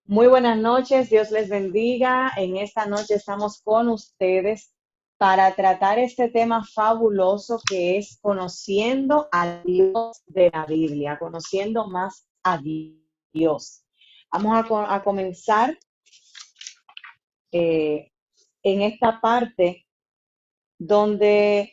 Muy buenas noches, Dios les bendiga. En esta noche estamos con ustedes para tratar este tema fabuloso que es conociendo al Dios de la Biblia, conociendo más a Dios. Vamos a comenzar eh, en esta parte donde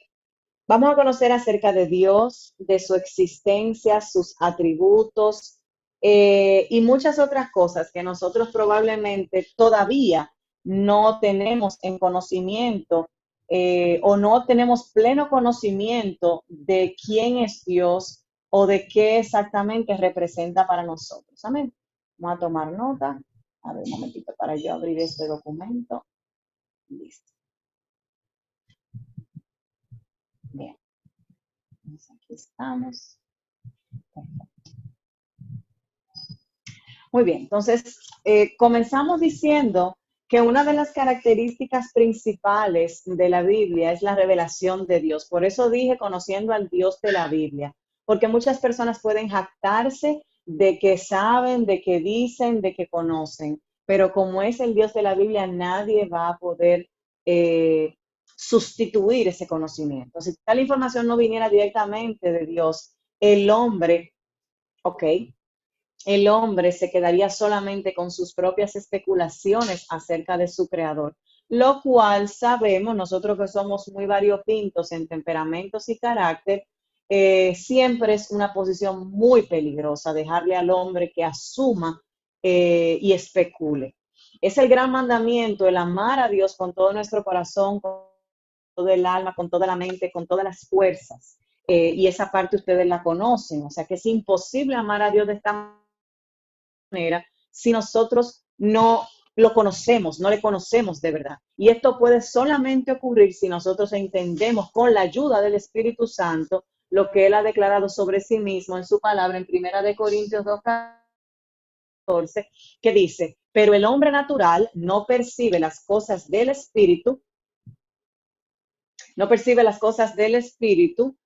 vamos a conocer acerca de Dios, de su existencia, sus atributos y muchas otras cosas que nosotros probablemente todavía no tenemos en conocimiento o no tenemos pleno conocimiento de quién es Dios o de qué exactamente representa para nosotros. Amén. Vamos a tomar nota. A ver, un momentito para yo abrir este documento. Listo. Bien. Entonces, aquí estamos. Muy bien, entonces comenzamos diciendo que una de las características principales de la Biblia es la revelación de Dios. Por eso dije conociendo al Dios de la Biblia, porque muchas personas pueden jactarse de que saben, de que dicen, de que conocen, pero como es el Dios de la Biblia, nadie va a poder sustituir ese conocimiento. Si tal información no viniera directamente de Dios, el hombre, ok, el hombre se quedaría solamente con sus propias especulaciones acerca de su creador, lo cual sabemos nosotros que somos muy variopintos en temperamentos y carácter, siempre es una posición muy peligrosa dejarle al hombre que asuma y especule. Es el gran mandamiento, el amar a Dios con todo nuestro corazón, con todo el alma, con toda la mente, con todas las fuerzas. Y esa parte ustedes la conocen, o sea que es imposible amar a Dios de esta manera si nosotros no lo conocemos, no le conocemos de verdad. Y esto puede solamente ocurrir si nosotros entendemos con la ayuda del Espíritu Santo lo que Él ha declarado sobre sí mismo en su palabra en Primera de Corintios 2:14, que dice, pero el hombre natural no percibe las cosas del Espíritu, no percibe las cosas del Espíritu,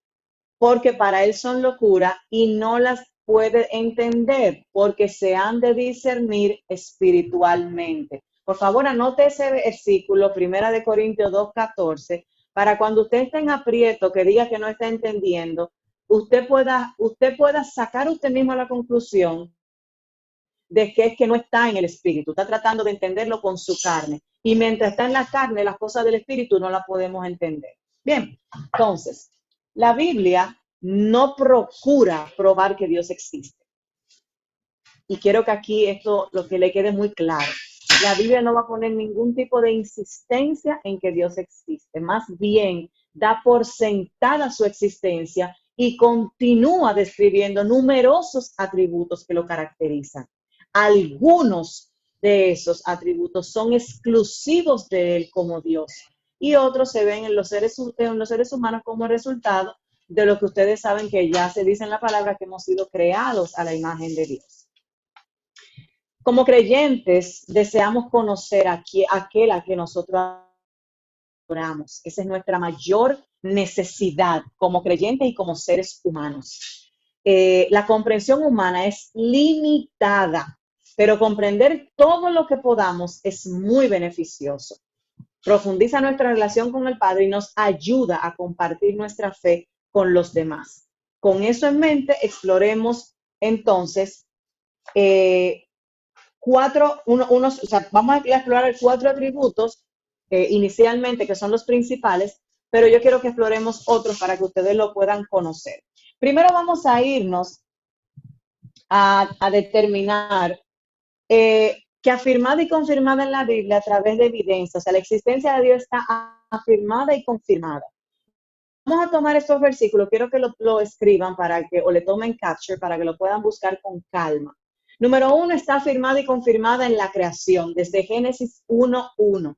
porque para él son locura y no las puede entender porque se han de discernir espiritualmente. Por favor, anote ese versículo, Primera de Corintios 2:14, para cuando usted esté en aprieto, que diga que no está entendiendo, usted pueda sacar usted mismo la conclusión de que es que no está en el espíritu, está tratando de entenderlo con su carne. Y mientras está en la carne, las cosas del espíritu no las podemos entender. Bien, entonces, la Biblia no procura probar que Dios existe. Y quiero que aquí esto lo que le quede muy claro. La Biblia no va a poner ningún tipo de insistencia en que Dios existe. Más bien, da por sentada su existencia y continúa describiendo numerosos atributos que lo caracterizan. Algunos de esos atributos son exclusivos de Él como Dios y otros se ven en los seres humanos como resultado de lo que ustedes saben que ya se dice en la palabra que hemos sido creados a la imagen de Dios. Como creyentes, deseamos conocer a aquel a que nosotros adoramos. Esa es nuestra mayor necesidad como creyentes y como seres humanos. La comprensión humana es limitada, pero comprender todo lo que podamos es muy beneficioso. Profundiza nuestra relación con el Padre y nos ayuda a compartir nuestra fe con los demás. Con eso en mente, exploremos entonces o sea, vamos a explorar cuatro atributos inicialmente, que son los principales, pero yo quiero que exploremos otros para que ustedes lo puedan conocer. Primero vamos a irnos a determinar que afirmada y confirmada en la Biblia a través de evidencia, o sea, la existencia de Dios está afirmada y confirmada. Vamos a tomar estos versículos, quiero que lo escriban para que, o le tomen capture para que lo puedan buscar con calma. Número 1 está afirmada y confirmada en la creación, desde Génesis 1:1,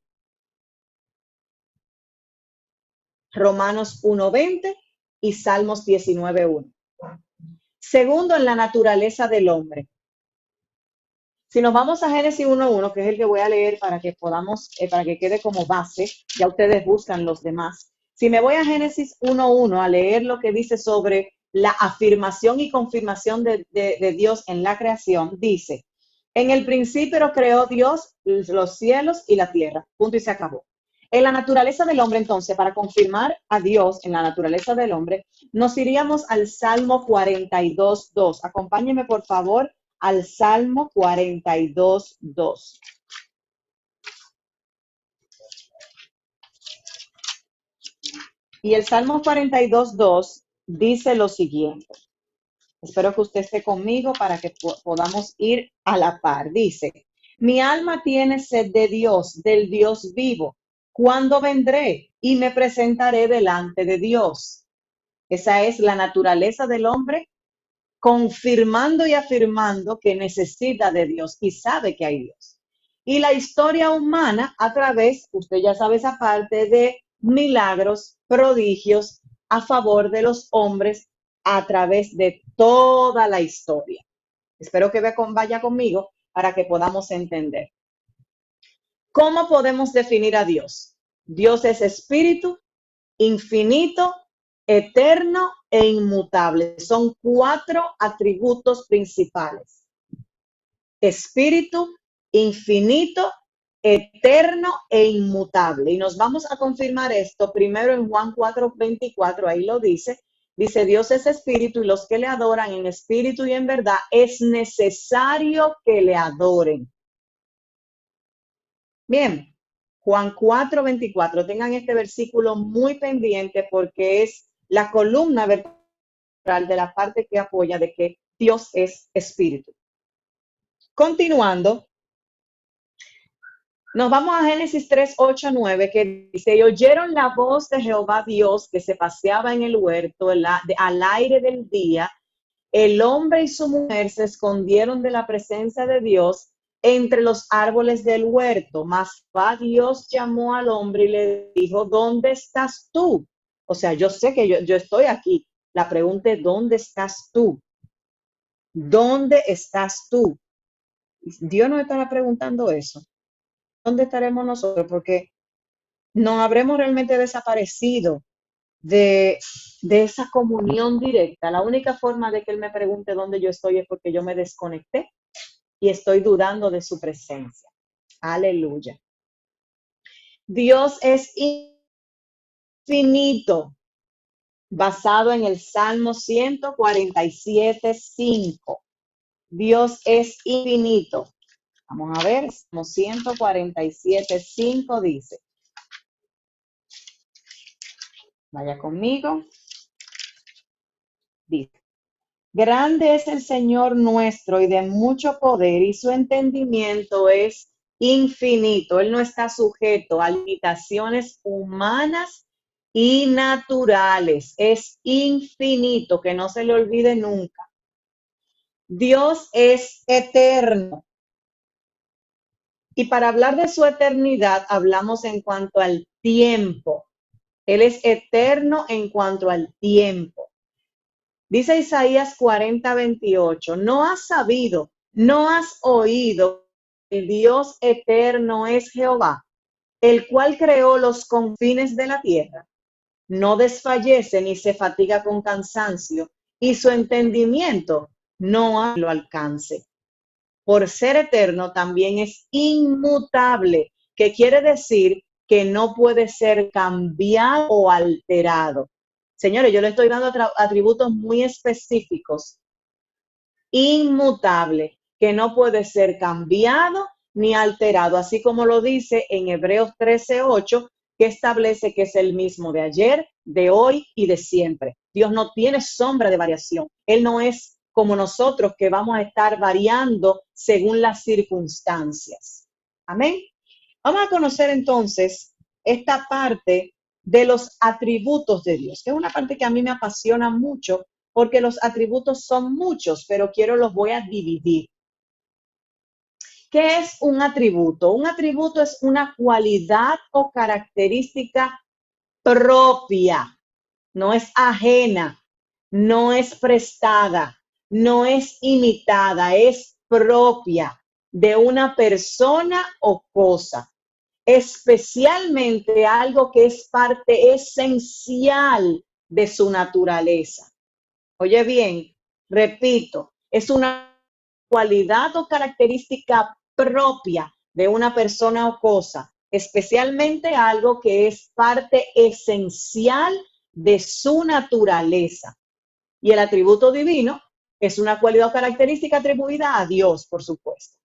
Romanos 1:20 y Salmos 19:1. Segundo, en la naturaleza del hombre. Si nos vamos a Génesis 1:1, que es el que voy a leer para que podamos, para que quede como base, ya ustedes buscan los demás. Si me voy a Génesis 1:1 a leer lo que dice sobre la afirmación y confirmación de Dios en la creación, dice, En el principio creó Dios los cielos y la tierra. Punto y se acabó. En la naturaleza del hombre, entonces, para confirmar a Dios en la naturaleza del hombre, nos iríamos al Salmo 42:2. Acompáñeme, por favor, al Salmo 42:2. Y el Salmo 42:2 dice lo siguiente. Espero que usted esté conmigo para que podamos ir a la par. Dice, mi alma tiene sed de Dios, del Dios vivo. ¿Cuándo vendré y me presentaré delante de Dios? Esa es la naturaleza del hombre, confirmando y afirmando que necesita de Dios y sabe que hay Dios. Y la historia humana a través, usted ya sabe esa parte, de milagros, prodigios a favor de los hombres a través de toda la historia. Espero que vaya conmigo para que podamos entender. ¿Cómo podemos definir a Dios? Dios es espíritu, infinito, eterno e inmutable. Son 4 atributos principales. Espíritu, infinito, eterno e inmutable. Y nos vamos a confirmar esto primero en Juan 4:24, ahí lo dice. Dice, Dios es espíritu y los que le adoran en espíritu y en verdad es necesario que le adoren. Bien, Juan 4:24, tengan este versículo muy pendiente porque es la columna vertebral de la parte que apoya de que Dios es espíritu. Continuando, nos vamos a Génesis 3:8-9, que dice, y oyeron la voz de Jehová Dios que se paseaba en el huerto al aire del día. El hombre y su mujer se escondieron de la presencia de Dios entre los árboles del huerto. Mas Dios llamó al hombre y le dijo, ¿dónde estás tú? O sea, yo sé que yo estoy aquí. La pregunta es, ¿dónde estás tú? ¿Dónde estás tú? Dios nos estará preguntando eso. ¿Dónde estaremos nosotros? Porque nos habremos realmente desaparecido de esa comunión directa. La única forma de que Él me pregunte dónde yo estoy es porque yo me desconecté y estoy dudando de su presencia. Aleluya. Dios es infinito, basado en el Salmo 147:5. Dios es infinito. Vamos a ver, Salmo 147:5 dice. Vaya conmigo. Dice. Grande es el Señor nuestro y de mucho poder, y su entendimiento es infinito. Él no está sujeto a limitaciones humanas y naturales. Es infinito, que no se le olvide nunca. Dios es eterno. Y para hablar de su eternidad, hablamos en cuanto al tiempo. Él es eterno en cuanto al tiempo. Dice Isaías 40:28, no has sabido, no has oído, el Dios eterno es Jehová, el cual creó los confines de la tierra. No desfallece ni se fatiga con cansancio, y su entendimiento no lo alcance. Por ser eterno también es inmutable, que quiere decir que no puede ser cambiado o alterado. Señores, yo le estoy dando atributos muy específicos. Inmutable, que no puede ser cambiado ni alterado, así como lo dice en Hebreos 13:8, que establece que es el mismo de ayer, de hoy y de siempre. Dios no tiene sombra de variación. Él no es como nosotros, que vamos a estar variando según las circunstancias. Amén. Vamos a conocer entonces esta parte de los atributos de Dios, que es una parte que a mí me apasiona mucho, porque los atributos son muchos, pero los voy a dividir. ¿Qué es un atributo? Un atributo es una cualidad o característica propia, no es ajena, no es prestada, no es imitada, es propia de una persona o cosa. Especialmente algo que es parte esencial de su naturaleza. Oye bien, repito, es una cualidad o característica propia de una persona o cosa, especialmente algo que es parte esencial de su naturaleza. Y el atributo divino es una cualidad o característica atribuida a Dios, por supuesto.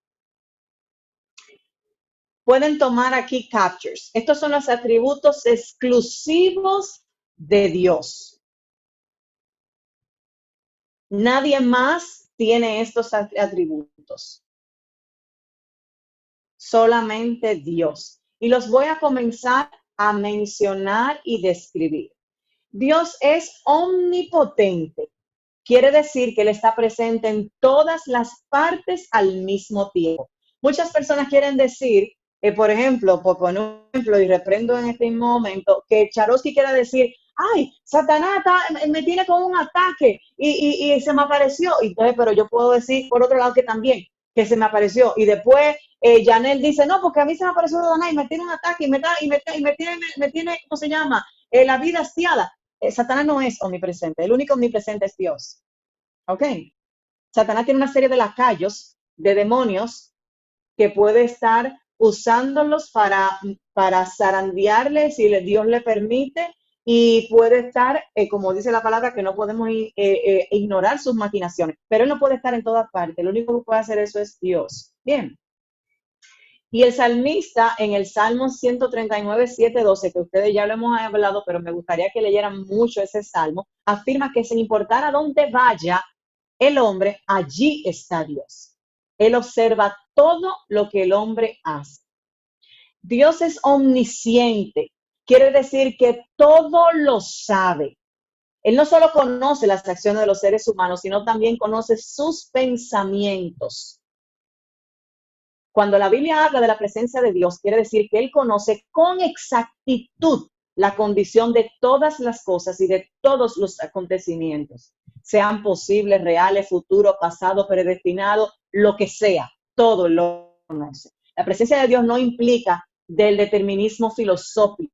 Pueden tomar aquí captures. Estos son los atributos exclusivos de Dios. Nadie más tiene estos atributos. Solamente Dios. Y los voy a comenzar a mencionar y describir. Dios es omnipotente. Quiere decir que Él está presente en todas las partes al mismo tiempo. Muchas personas quieren decir, por ejemplo, por poner un ejemplo, y reprendo en este mismo momento, que Charosky quiera decir, ay, Satanás me tiene con un ataque y se me apareció. Entonces, pero yo puedo decir, por otro lado, que también, que se me apareció. Y después, Janel dice, no, porque a mí se me apareció Satanás y me tiene un ataque y me tiene, ¿cómo se llama? La vida hastiada. Satanás no es omnipresente, el único omnipresente es Dios. ¿Ok? Satanás tiene una serie de lacayos, de demonios, que puede estar usándolos para zarandearle si Dios le permite, y puede estar, como dice la palabra, que no podemos ignorar sus maquinaciones, pero Él no puede estar en todas partes, el único que puede hacer eso es Dios. Bien. Y el salmista en el Salmo 139, 7, 12, que ustedes ya lo hemos hablado, pero me gustaría que leyeran mucho ese salmo, afirma que sin importar a dónde vaya el hombre, allí está Dios. Él observa todo lo que el hombre hace. Dios es omnisciente, quiere decir que todo lo sabe. Él no solo conoce las acciones de los seres humanos, sino también conoce sus pensamientos. Cuando la Biblia habla de la presencia de Dios, quiere decir que Él conoce con exactitud la condición de todas las cosas y de todos los acontecimientos, sean posibles, reales, futuro, pasado, predestinado, lo que sea, todo lo conoce. La presencia de Dios no implica del determinismo filosófico,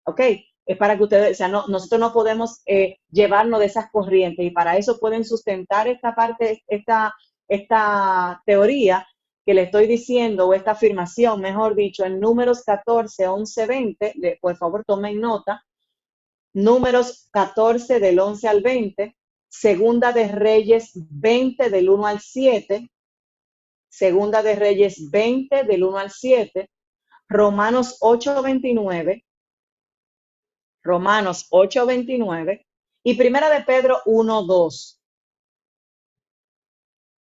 ¿ok? Es para que ustedes, o sea, nosotros no podemos llevarnos de esas corrientes, y para eso pueden sustentar esta parte, esta teoría que le estoy diciendo, o esta afirmación, mejor dicho, en Números 14, 11, 20, por favor tomen nota, Números 14 del 11 al 20, Segunda de Reyes 20 del 1 al 7, Segunda de Reyes 20 del 1 al 7, Romanos 8, 29, Romanos 8, 29 y Primera de Pedro 1, 2.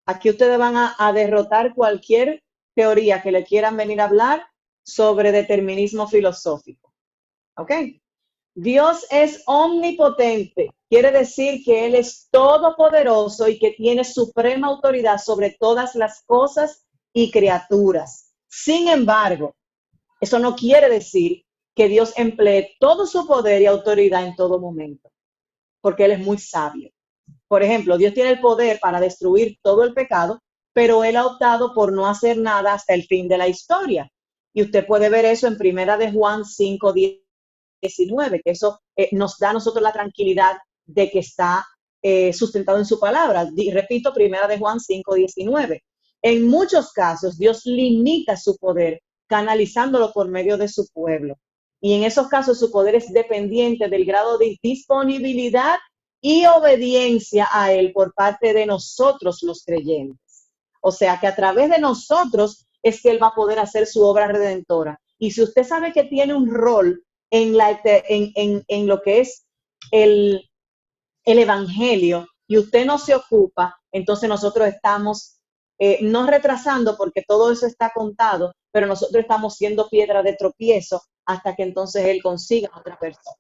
Aquí ustedes van a derrotar cualquier teoría que le quieran venir a hablar sobre determinismo filosófico. ¿Ok? Dios es omnipotente. Quiere decir que Él es todopoderoso y que tiene suprema autoridad sobre todas las cosas y criaturas. Sin embargo, eso no quiere decir que Dios emplee todo su poder y autoridad en todo momento, porque Él es muy sabio. Por ejemplo, Dios tiene el poder para destruir todo el pecado, pero Él ha optado por no hacer nada hasta el fin de la historia. Y usted puede ver eso en Primera de Juan 5, 19, que eso nos da a nosotros la tranquilidad de que está sustentado en su palabra. Repito, Primera de Juan 5, 19. En muchos casos, Dios limita su poder, canalizándolo por medio de su pueblo. Y en esos casos, su poder es dependiente del grado de disponibilidad y obediencia a Él por parte de nosotros los creyentes. O sea que a través de nosotros es que Él va a poder hacer su obra redentora. Y si usted sabe que tiene un rol en lo que es el evangelio y usted no se ocupa, entonces nosotros estamos no retrasando, porque todo eso está contado, pero nosotros estamos siendo piedra de tropiezo hasta que entonces Él consiga a otra persona.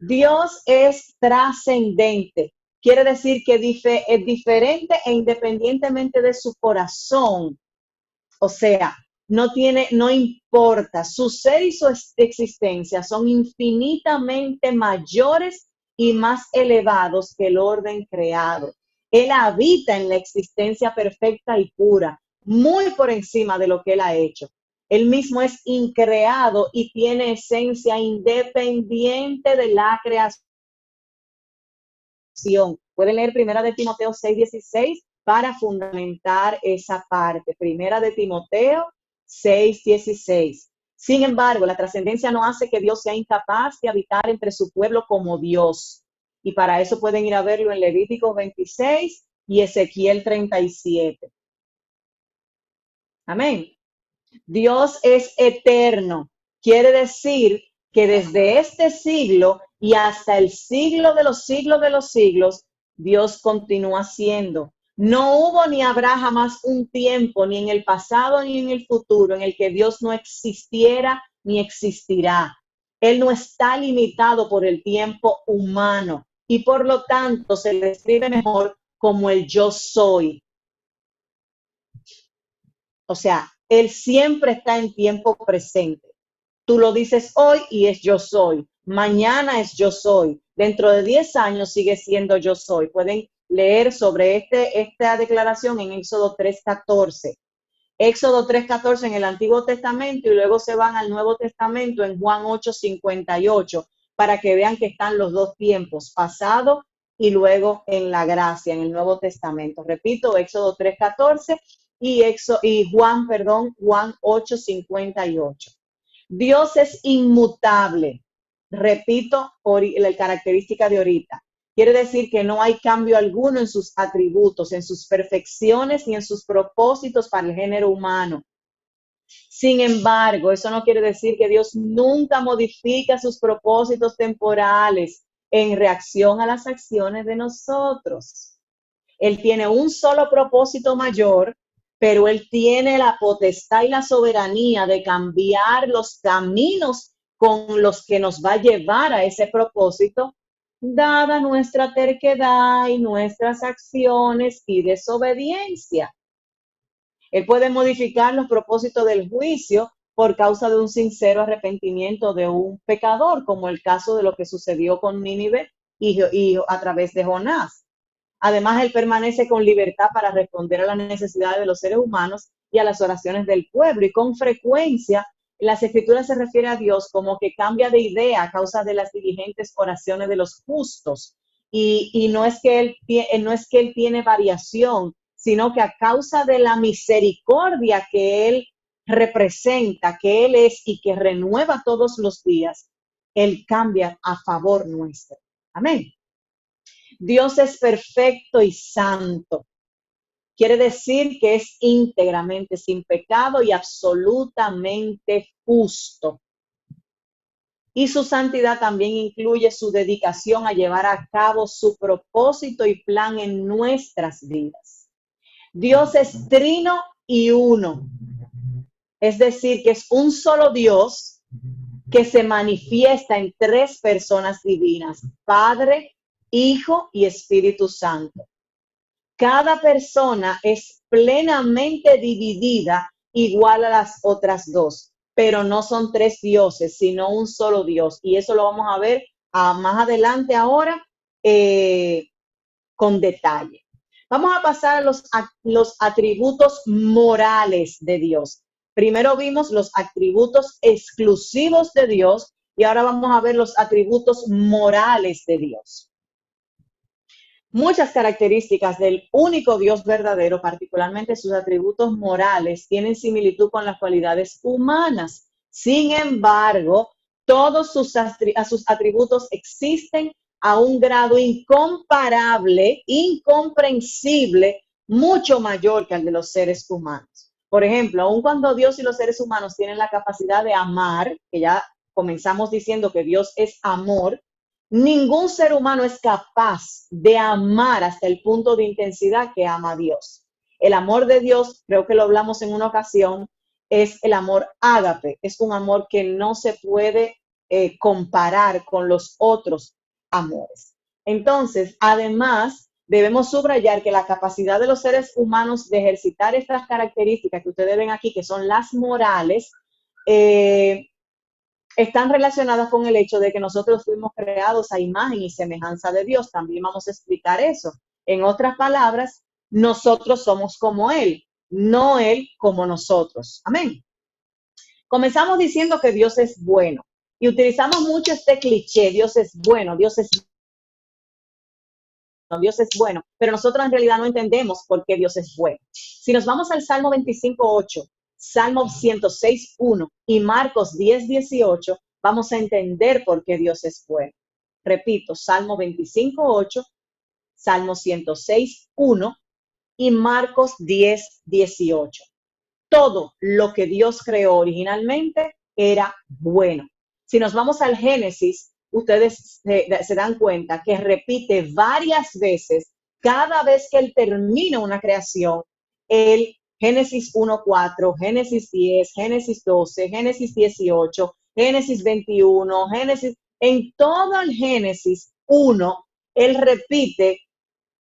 Dios es trascendente. Quiere decir que es diferente e independientemente de su corazón. O sea, no importa. Su ser y su existencia son infinitamente mayores y más elevados que el orden creado. Él habita en la existencia perfecta y pura, muy por encima de lo que Él ha hecho. Él mismo es increado y tiene esencia independiente de la creación. Pueden leer Primera de Timoteo 6, 16 para fundamentar esa parte. Primera de Timoteo 6:16. Sin embargo, la trascendencia no hace que Dios sea incapaz de habitar entre su pueblo como Dios. Y para eso pueden ir a verlo en Levítico 26 y Ezequiel 37. Amén. Dios es eterno. Quiere decir que desde este siglo y hasta el siglo de los siglos, Dios continúa siendo. No hubo ni habrá jamás un tiempo, ni en el pasado ni en el futuro, en el que Dios no existiera ni existirá. Él no está limitado por el tiempo humano y por lo tanto se le describe mejor como el yo soy. O sea, Él siempre está en tiempo presente. Tú lo dices hoy y es yo soy. Mañana es yo soy. Dentro de 10 años sigue siendo yo soy. Pueden leer sobre esta declaración en Éxodo 3:14. Éxodo 3:14 en el Antiguo Testamento y luego se van al Nuevo Testamento en Juan 8:58 para que vean que están los dos tiempos, pasado y luego en la gracia, en el Nuevo Testamento. Repito, Éxodo 3:14 y Juan 8:58. Dios es inmutable. Repito, la característica de ahorita. Quiere decir que no hay cambio alguno en sus atributos, en sus perfecciones ni en sus propósitos para el género humano. Sin embargo, eso no quiere decir que Dios nunca modifica sus propósitos temporales en reacción a las acciones de nosotros. Él tiene un solo propósito mayor, pero Él tiene la potestad y la soberanía de cambiar los caminos con los que nos va a llevar a ese propósito, dada nuestra terquedad y nuestras acciones y desobediencia. Él puede modificar los propósitos del juicio por causa de un sincero arrepentimiento de un pecador, como el caso de lo que sucedió con Nínive y a través de Jonás. Además, Él permanece con libertad para responder a las necesidades de los seres humanos y a las oraciones del pueblo. Y con frecuencia, las Escrituras se refiere a Dios como que cambia de idea a causa de las diligentes oraciones de los justos. Y no es que Él tiene variación, sino que a causa de la misericordia que Él representa, que Él es y que renueva todos los días, Él cambia a favor nuestro. Amén. Dios es perfecto y santo. Quiere decir que es íntegramente sin pecado y absolutamente justo. Y su santidad también incluye su dedicación a llevar a cabo su propósito y plan en nuestras vidas. Dios es trino y uno. Es decir, que es un solo Dios que se manifiesta en tres personas divinas: Padre, Hijo y Espíritu Santo. Cada persona es plenamente dividida igual a las otras dos, pero no son tres dioses, sino un solo Dios. Y eso lo vamos a ver más adelante ahora con detalle. Vamos a pasar a los atributos morales de Dios. Primero vimos los atributos exclusivos de Dios y ahora vamos a ver los atributos morales de Dios. Muchas características del único Dios verdadero, particularmente sus atributos morales, tienen similitud con las cualidades humanas. Sin embargo, todos sus atributos existen a un grado incomparable, incomprensible, mucho mayor que el de los seres humanos. Por ejemplo, aun cuando Dios y los seres humanos tienen la capacidad de amar, que ya comenzamos diciendo que Dios es amor, ningún ser humano es capaz de amar hasta el punto de intensidad que ama a Dios. El amor de Dios, creo que lo hablamos en una ocasión, es el amor ágape, es un amor que no se puede comparar con los otros amores. Entonces, además, debemos subrayar que la capacidad de los seres humanos de ejercitar estas características que ustedes ven aquí, que son las morales, están relacionadas con el hecho de que nosotros fuimos creados a imagen y semejanza de Dios. También vamos a explicar eso. En otras palabras, nosotros somos como Él, no Él como nosotros. Amén. Comenzamos diciendo que Dios es bueno y utilizamos mucho este cliché: Dios es bueno, Dios es Dios es bueno, pero nosotros en realidad no entendemos por qué Dios es bueno. Si nos vamos al Salmo 25:8, Salmo 106:1 y Marcos 10:18, vamos a entender por qué Dios es bueno. Repito, Salmo 25:8, Salmo 106:1 y Marcos 10:18. Todo lo que Dios creó originalmente era bueno. Si nos vamos al Génesis, ustedes se dan cuenta que repite varias veces, cada vez que él termina una creación, el Génesis 1:4, Génesis 10, Génesis 12, Génesis 18, Génesis 21, Génesis, en todo el Génesis 1, él repite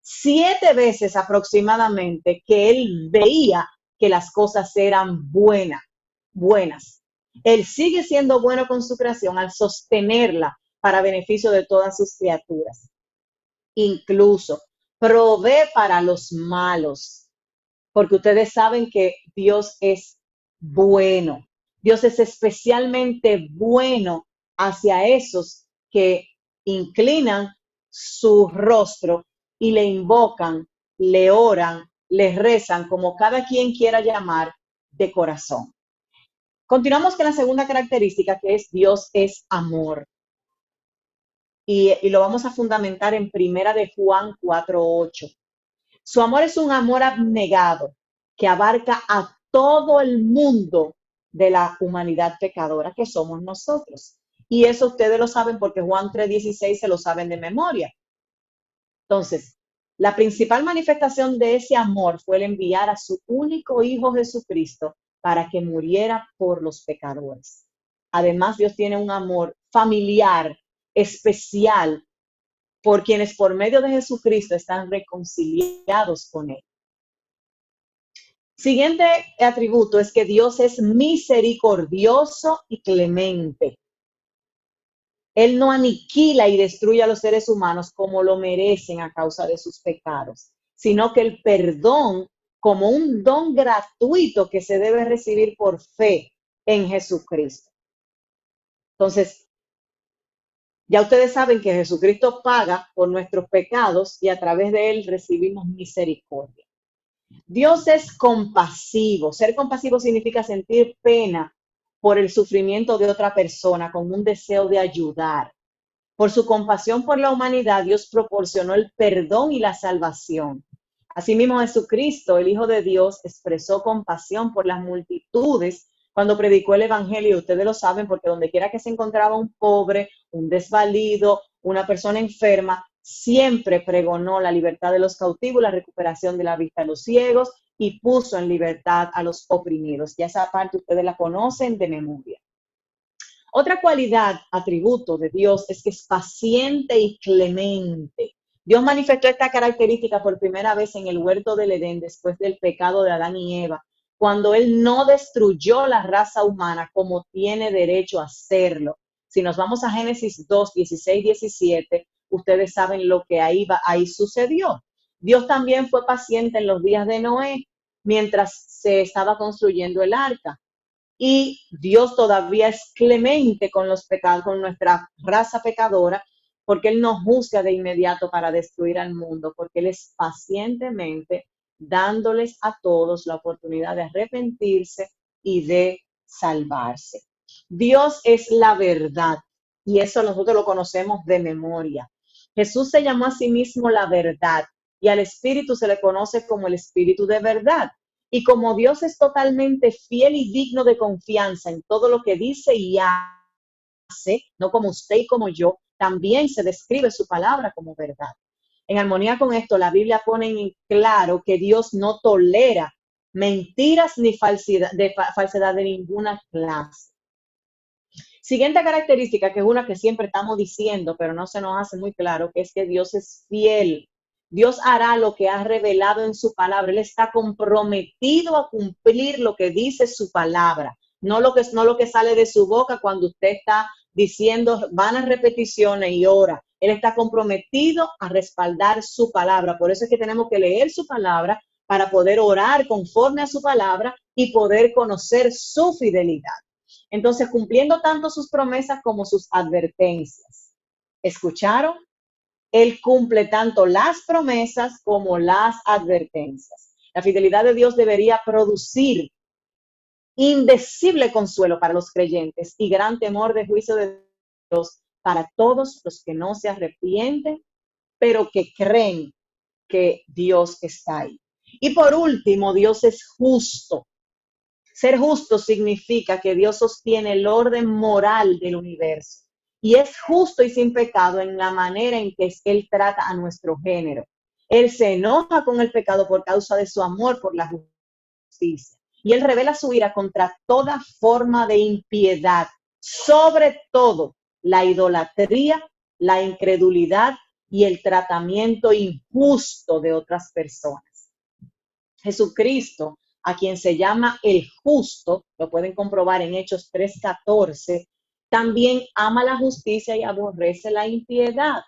7 veces aproximadamente que él veía que las cosas eran buenas. Él sigue siendo bueno con su creación al sostenerla para beneficio de todas sus criaturas. Incluso provee para los malos, porque ustedes saben que Dios es bueno. Dios es especialmente bueno hacia esos que inclinan su rostro y le invocan, le oran, le rezan, como cada quien quiera llamar, de corazón. Continuamos con la segunda característica, que es Dios es amor. Y lo vamos a fundamentar en Primera de Juan 4:8. Su amor es un amor abnegado que abarca a todo el mundo de la humanidad pecadora que somos nosotros. Y eso ustedes lo saben porque Juan 3:16 se lo saben de memoria. Entonces, la principal manifestación de ese amor fue el enviar a su único Hijo Jesucristo para que muriera por los pecadores. Además, Dios tiene un amor familiar, especial, por quienes por medio de Jesucristo están reconciliados con Él. Siguiente atributo es que Dios es misericordioso y clemente. Él no aniquila y destruye a los seres humanos como lo merecen a causa de sus pecados, sino que el perdón, como un don gratuito que se debe recibir por fe en Jesucristo. Entonces, ya ustedes saben que Jesucristo paga por nuestros pecados y a través de él recibimos misericordia. Dios es compasivo. Ser compasivo significa sentir pena por el sufrimiento de otra persona con un deseo de ayudar. Por su compasión por la humanidad, Dios proporcionó el perdón y la salvación. Asimismo, Jesucristo, el Hijo de Dios, expresó compasión por las multitudes cuando predicó el Evangelio. Ustedes lo saben porque donde quiera que se encontraba un pobre, un desvalido, una persona enferma, siempre pregonó la libertad de los cautivos, la recuperación de la vista de los ciegos y puso en libertad a los oprimidos. Ya esa parte ustedes la conocen de memoria. Otra cualidad, atributo de Dios es que es paciente y clemente. Dios manifestó esta característica por primera vez en el huerto del Edén después del pecado de Adán y Eva, cuando Él no destruyó la raza humana como tiene derecho a hacerlo. Si nos vamos a Génesis 2, 16, 17, ustedes saben lo que ahí sucedió. Dios también fue paciente en los días de Noé, mientras se estaba construyendo el arca. Y Dios todavía es clemente con los pecados, con nuestra raza pecadora, porque Él no juzga de inmediato para destruir al mundo, porque Él es pacientemente dándoles a todos la oportunidad de arrepentirse y de salvarse. Dios es la verdad y eso nosotros lo conocemos de memoria. Jesús se llamó a sí mismo la verdad y al Espíritu se le conoce como el Espíritu de verdad. Y como Dios es totalmente fiel y digno de confianza en todo lo que dice y hace, no como usted y como yo, también se describe su palabra como verdad. En armonía con esto, la Biblia pone en claro que Dios no tolera mentiras ni falsedad de ninguna clase. Siguiente característica, que es una que siempre estamos diciendo, pero no se nos hace muy claro, que es que Dios es fiel. Dios hará lo que ha revelado en su palabra. Él está comprometido a cumplir lo que dice su palabra, no lo que sale de su boca cuando usted está diciendo vanas repeticiones y ora. Él está comprometido a respaldar su palabra. Por eso es que tenemos que leer su palabra para poder orar conforme a su palabra y poder conocer su fidelidad. Entonces, cumpliendo tanto sus promesas como sus advertencias. ¿Escucharon? Él cumple tanto las promesas como las advertencias. La fidelidad de Dios debería producir indecible consuelo para los creyentes y gran temor de juicio de Dios para todos los que no se arrepienten, pero que creen que Dios está ahí. Y por último, Dios es justo. Ser justo significa que Dios sostiene el orden moral del universo y es justo y sin pecado en la manera en que Él trata a nuestro género. Él se enoja con el pecado por causa de su amor por la justicia y Él revela su ira contra toda forma de impiedad, sobre todo la idolatría, la incredulidad y el tratamiento injusto de otras personas. Jesucristo, a quien se llama el justo, lo pueden comprobar en Hechos 3:14, también ama la justicia y aborrece la impiedad.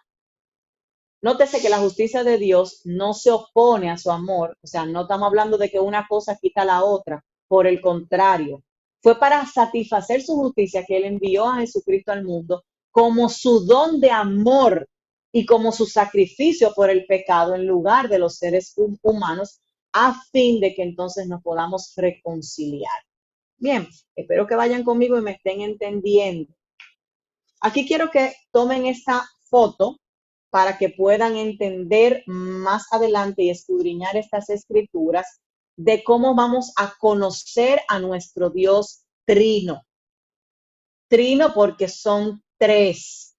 Nótese que la justicia de Dios no se opone a su amor, o sea, no estamos hablando de que una cosa quita la otra, por el contrario, fue para satisfacer su justicia que Él envió a Jesucristo al mundo como su don de amor y como su sacrificio por el pecado en lugar de los seres humanos, a fin de que entonces nos podamos reconciliar. Bien, espero que vayan conmigo y me estén entendiendo. Aquí quiero que tomen esta foto para que puedan entender más adelante y escudriñar estas escrituras de cómo vamos a conocer a nuestro Dios trino. Trino porque son tres.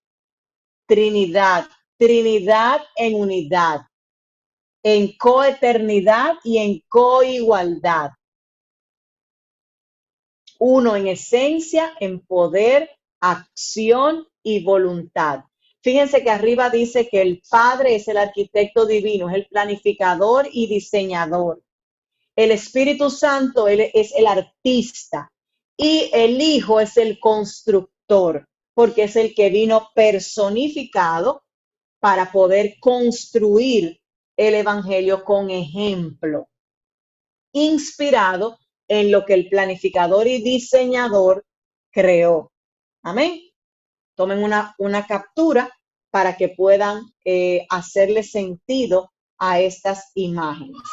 Trinidad. Trinidad en unidad, en coeternidad y en coigualdad. Uno en esencia, en poder, acción y voluntad. Fíjense que arriba dice que el Padre es el arquitecto divino, es el planificador y diseñador. El Espíritu Santo él es el artista y el Hijo es el constructor, porque es el que vino personificado para poder construir el Evangelio con ejemplo, inspirado en lo que el planificador y diseñador creó. Amén. Tomen una captura para que puedan hacerle sentido a estas imágenes.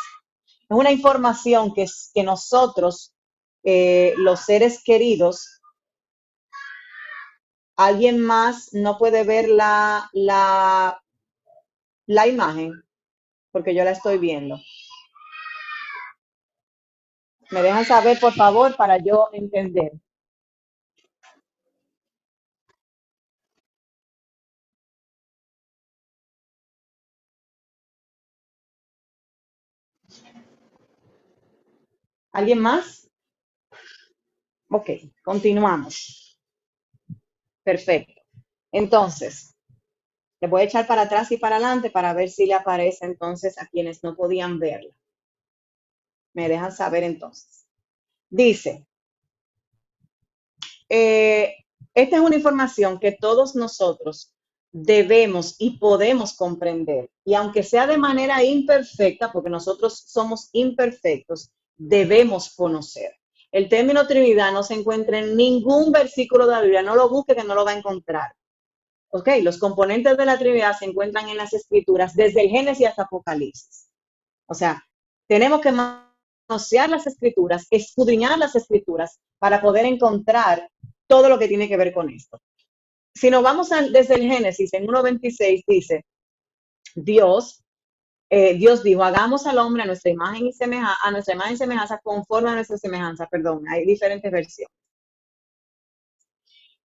Es una información que nosotros, los seres queridos, alguien más no puede ver la imagen, porque yo la estoy viendo. Me dejan saber, por favor, para yo entender. ¿Alguien más? Ok, continuamos. Perfecto. Entonces, le voy a echar para atrás y para adelante para ver si le aparece entonces a quienes no podían verla. Me dejan saber entonces. Dice, esta es una información que todos nosotros debemos y podemos comprender. Y aunque sea de manera imperfecta, porque nosotros somos imperfectos, debemos conocer. El término Trinidad no se encuentra en ningún versículo de la Biblia. No lo busque, que no lo va a encontrar. Ok, los componentes de la Trinidad se encuentran en las Escrituras desde el Génesis hasta Apocalipsis. O sea, tenemos que manosear las Escrituras, escudriñar las Escrituras para poder encontrar todo lo que tiene que ver con esto. Si nos vamos desde el Génesis, en 1:26 dice, Dios dijo, hagamos al hombre a nuestra imagen y semejanza, conforme a nuestra semejanza. Perdón, hay diferentes versiones.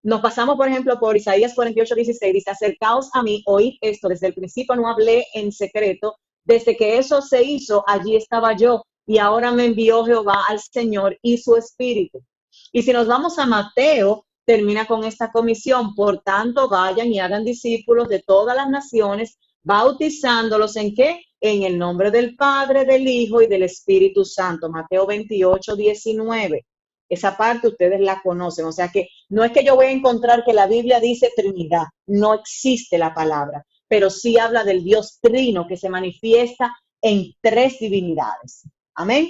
Nos pasamos, por ejemplo, por Isaías 48:16, dice, acercaos a mí, oíd esto, desde el principio no hablé en secreto, desde que eso se hizo, allí estaba yo, y ahora me envió Jehová al Señor y su Espíritu. Y si nos vamos a Mateo, termina con esta comisión, por tanto, vayan y hagan discípulos de todas las naciones, bautizándolos ¿en qué? En el nombre del Padre, del Hijo y del Espíritu Santo. Mateo 28:19. Esa parte ustedes la conocen, o sea que no es que yo voy a encontrar que la Biblia dice Trinidad, no existe la palabra, pero sí habla del Dios trino que se manifiesta en tres divinidades. Amén.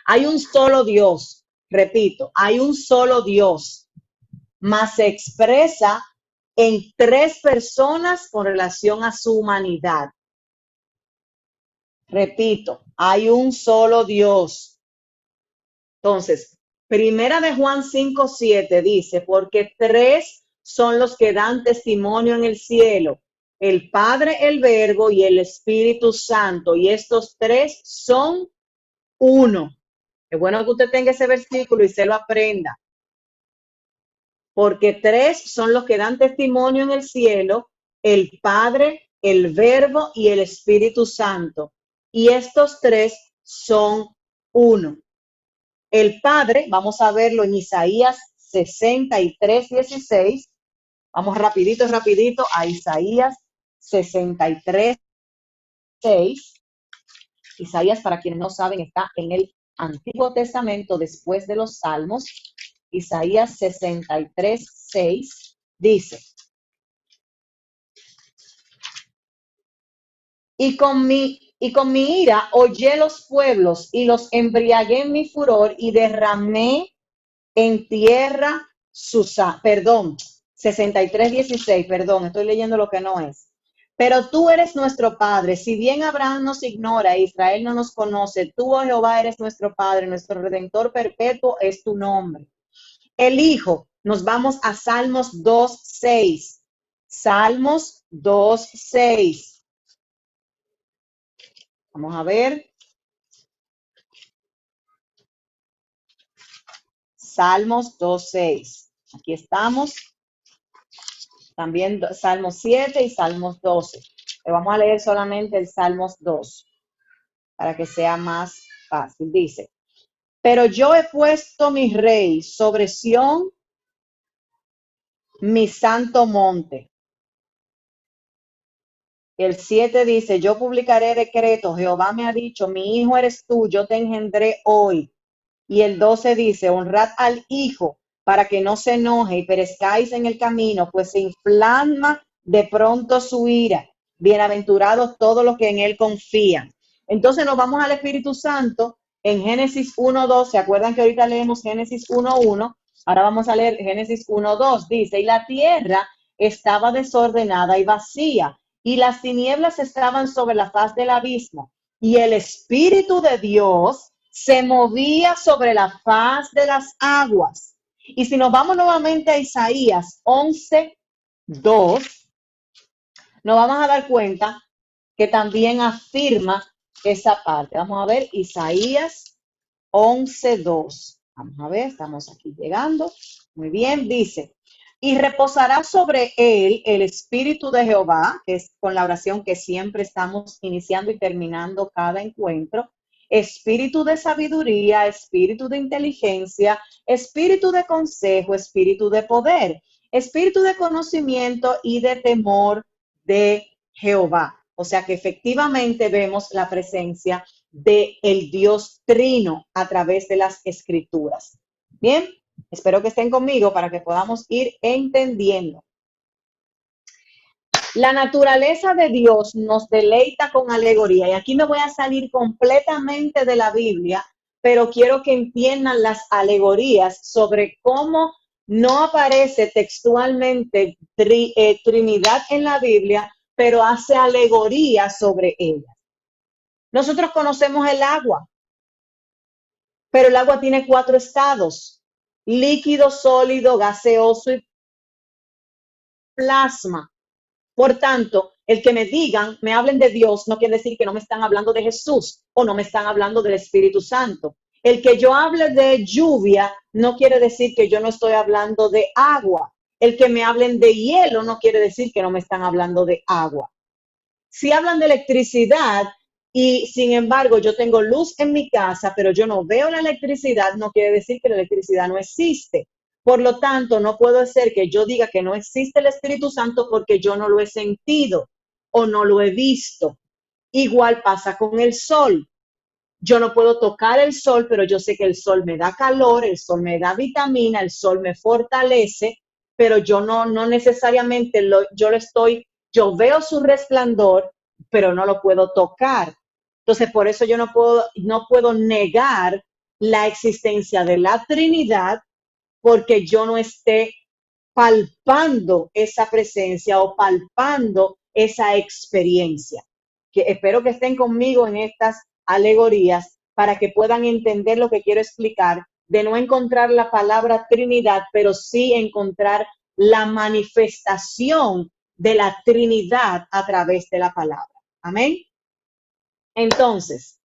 Hay un solo Dios, repito, hay un solo Dios, mas se expresa en tres personas con relación a su humanidad. Repito, hay un solo Dios. Entonces, primera de Juan 5:7 dice, porque tres son los que dan testimonio en el cielo, el Padre, el Verbo y el Espíritu Santo, y estos tres son uno. Es bueno que usted tenga ese versículo y se lo aprenda. Porque tres son los que dan testimonio en el cielo, el Padre, el Verbo y el Espíritu Santo. Y estos tres son uno. El Padre, vamos a verlo en Isaías 63:16. Vamos rapidito a Isaías 63:6. Isaías, para quienes no saben, está en el Antiguo Testamento después de los Salmos. Isaías 63:6 dice, y con mi ira hollé los pueblos y los embriagué en mi furor y derramé en tierra perdón, 63:16, perdón, estoy leyendo lo que no es. Pero tú eres nuestro Padre, si bien Abraham nos ignora e Israel no nos conoce, tú, oh Jehová, eres nuestro Padre, nuestro Redentor perpetuo es tu nombre. El Hijo, nos vamos a Salmos 2:6. Salmos 2:6. Vamos a ver. Salmos 2:6. Aquí estamos. También Salmos 7 y Salmos 12. Le vamos a leer solamente el Salmos 2 para que sea más fácil. Dice, pero yo he puesto mi rey sobre Sión, mi santo monte. El 7 dice, yo publicaré decreto, Jehová me ha dicho, mi hijo eres tú, yo te engendré hoy. Y el 12 dice, honrad al hijo para que no se enoje y perezcáis en el camino, pues se inflama de pronto su ira. Bienaventurados todos los que en él confían. Entonces nos vamos al Espíritu Santo en Génesis 1:2. ¿Se acuerdan que ahorita leemos Génesis 1:1? Ahora vamos a leer Génesis 1:2. Dice, y la tierra estaba desordenada y vacía, y las tinieblas estaban sobre la faz del abismo, y el Espíritu de Dios se movía sobre la faz de las aguas. Y si nos vamos nuevamente a Isaías 11:2, nos vamos a dar cuenta que también afirma esa parte. Vamos a ver Isaías 11:2. Vamos a ver, estamos aquí llegando. Muy bien, dice, y reposará sobre él el Espíritu de Jehová, que es con la oración que siempre estamos iniciando y terminando cada encuentro. Espíritu de sabiduría, espíritu de inteligencia, espíritu de consejo, espíritu de poder, espíritu de conocimiento y de temor de Jehová. O sea que efectivamente vemos la presencia de el Dios Trino a través de las Escrituras. Bien, espero que estén conmigo para que podamos ir entendiendo. La naturaleza de Dios nos deleita con alegoría, y aquí me voy a salir completamente de la Biblia, pero quiero que entiendan las alegorías sobre cómo no aparece textualmente Trinidad en la Biblia, pero hace alegoría sobre ella. Nosotros conocemos el agua, pero el agua tiene 4 estados: líquido, sólido, gaseoso y plasma. Por tanto, el que me hablen de Dios, no quiere decir que no me están hablando de Jesús o no me están hablando del Espíritu Santo. El que yo hable de lluvia no quiere decir que yo no estoy hablando de agua. El que me hablen de hielo no quiere decir que no me están hablando de agua. Si hablan de electricidad y sin embargo yo tengo luz en mi casa, pero yo no veo la electricidad, no quiere decir que la electricidad no existe. Por lo tanto, no puedo ser que yo diga que no existe el Espíritu Santo porque yo no lo he sentido o no lo he visto. Igual pasa con el sol. Yo no puedo tocar el sol, pero yo sé que el sol me da calor, el sol me da vitamina, el sol me fortalece, pero yo no necesariamente yo veo su resplandor, pero no lo puedo tocar. Entonces, por eso yo no puedo negar la existencia de la Trinidad porque yo no esté palpando esa presencia o palpando esa experiencia. Que espero que estén conmigo en estas alegorías para que puedan entender lo que quiero explicar, de no encontrar la palabra Trinidad, pero sí encontrar la manifestación de la Trinidad a través de la palabra. Amén. Entonces,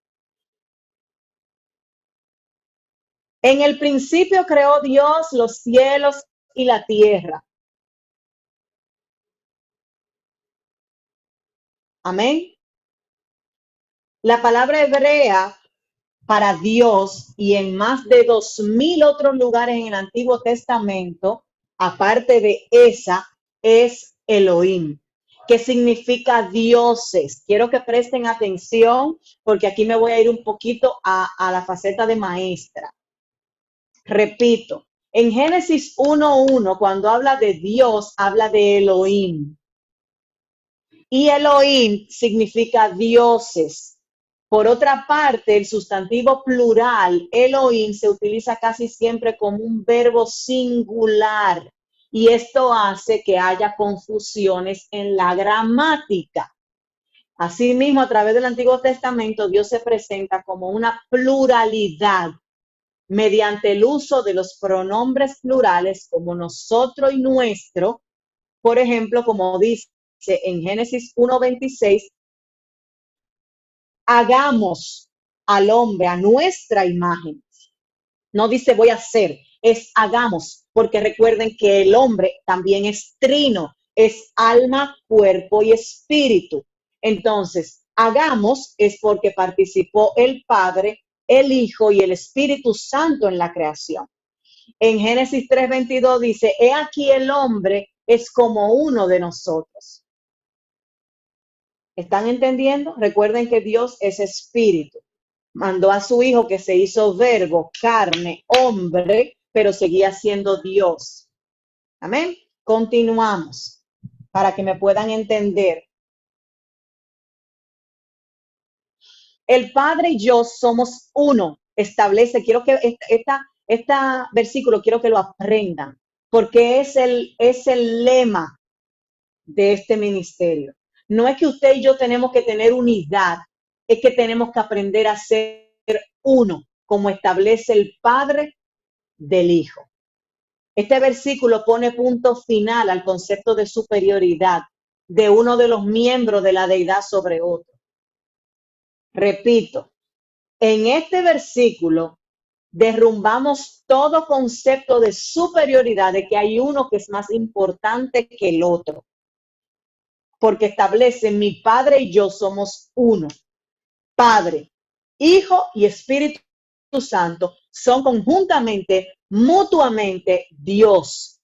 en el principio creó Dios los cielos y la tierra. Amén. La palabra hebrea para Dios y en más de 2000 otros lugares en el Antiguo Testamento, aparte de esa, es Elohim, que significa dioses. Quiero que presten atención porque aquí me voy a ir un poquito a la faceta de maestra. Repito, en Génesis 1:1, cuando habla de Dios, habla de Elohim. Y Elohim significa dioses. Por otra parte, el sustantivo plural, Elohim, se utiliza casi siempre como un verbo singular. Y esto hace que haya confusiones en la gramática. Asimismo, a través del Antiguo Testamento, Dios se presenta como una pluralidad mediante el uso de los pronombres plurales como nosotros y nuestro. Por ejemplo, como dice en Génesis 1:26, hagamos al hombre a nuestra imagen. No dice voy a hacer, es hagamos, porque recuerden que el hombre también es trino, es alma, cuerpo y espíritu. Entonces, hagamos es porque participó el Padre, el Hijo y el Espíritu Santo en la creación. En Génesis 3:22 dice, he aquí el hombre es como uno de nosotros. ¿Están entendiendo? Recuerden que Dios es espíritu. Mandó a su hijo que se hizo verbo, carne, hombre, pero seguía siendo Dios. Amén. Continuamos para que me puedan entender. El Padre y yo somos uno. Establece, quiero que este versículo quiero que lo aprendan, porque es el lema de este ministerio. No es que usted y yo tenemos que tener unidad, es que tenemos que aprender a ser uno, como establece el Padre del Hijo. Este versículo pone punto final al concepto de superioridad de uno de los miembros de la deidad sobre otro. Repito, en este versículo derrumbamos todo concepto de superioridad, de que hay uno que es más importante que el otro, porque establece mi Padre y yo somos uno. Padre, Hijo y Espíritu Santo son conjuntamente, mutuamente Dios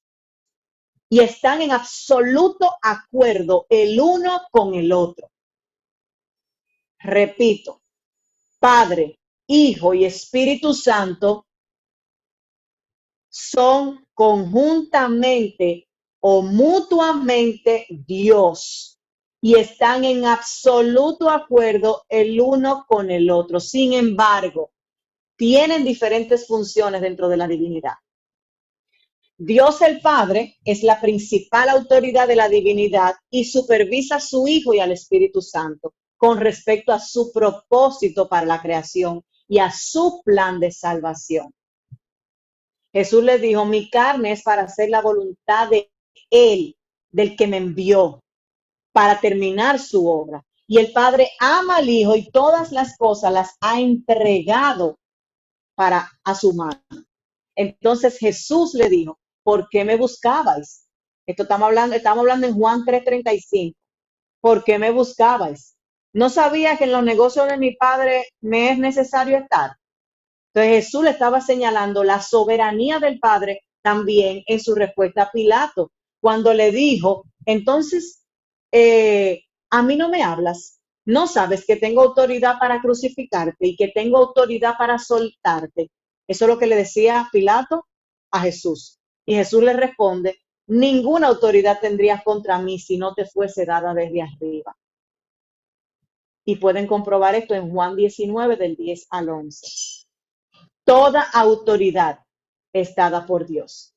y están en absoluto acuerdo el uno con el otro. Repito, Padre, Hijo y Espíritu Santo son conjuntamente o mutuamente Dios y están en absoluto acuerdo el uno con el otro. Sin embargo, tienen diferentes funciones dentro de la divinidad. Dios el Padre es la principal autoridad de la divinidad y supervisa a su Hijo y al Espíritu Santo con respecto a su propósito para la creación y a su plan de salvación. Jesús les dijo, mi carne es para hacer la voluntad de Él, del que me envió, para terminar su obra. Y el Padre ama al Hijo y todas las cosas las ha entregado a su mano. Entonces Jesús le dijo, ¿por qué me buscabais? Esto estamos hablando en Juan 3:35. ¿Por qué me buscabais? ¿No sabía que en los negocios de mi Padre me es necesario estar? Entonces Jesús le estaba señalando la soberanía del Padre también en su respuesta a Pilato, cuando le dijo, entonces, a mí no me hablas, no sabes que tengo autoridad para crucificarte y que tengo autoridad para soltarte. Eso es lo que le decía Pilato a Jesús. Y Jesús le responde, ninguna autoridad tendrías contra mí si no te fuese dada desde arriba. Y pueden comprobar esto en Juan 19, del 10 al 11. Toda autoridad es dada por Dios.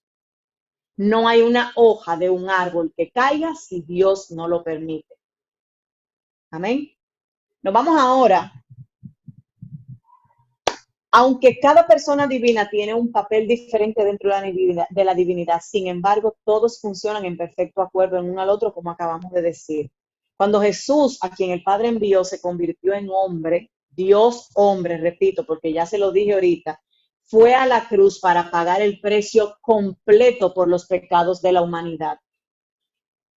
No hay una hoja de un árbol que caiga si Dios no lo permite. Amén. Nos vamos ahora. Aunque cada persona divina tiene un papel diferente dentro de la divinidad, sin embargo, todos funcionan en perfecto acuerdo en uno al otro, como acabamos de decir. Cuando Jesús, a quien el Padre envió, se convirtió en hombre, Dios hombre, repito, porque ya se lo dije ahorita, fue a la cruz para pagar el precio completo por los pecados de la humanidad.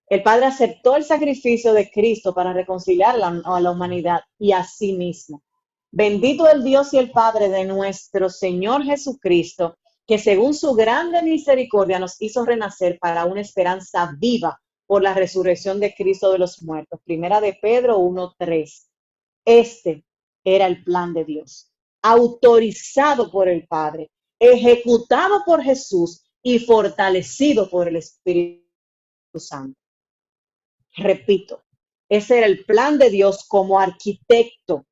El Padre aceptó el sacrificio de Cristo para reconciliar a la humanidad y a sí mismo. Bendito el Dios y el Padre de nuestro Señor Jesucristo, que según su grande misericordia nos hizo renacer para una esperanza viva por la resurrección de Cristo de los muertos. Primera de Pedro 1:3. Este era el plan de Dios, autorizado por el Padre, ejecutado por Jesús y fortalecido por el Espíritu Santo. Repito, ese era el plan de Dios como arquitecto,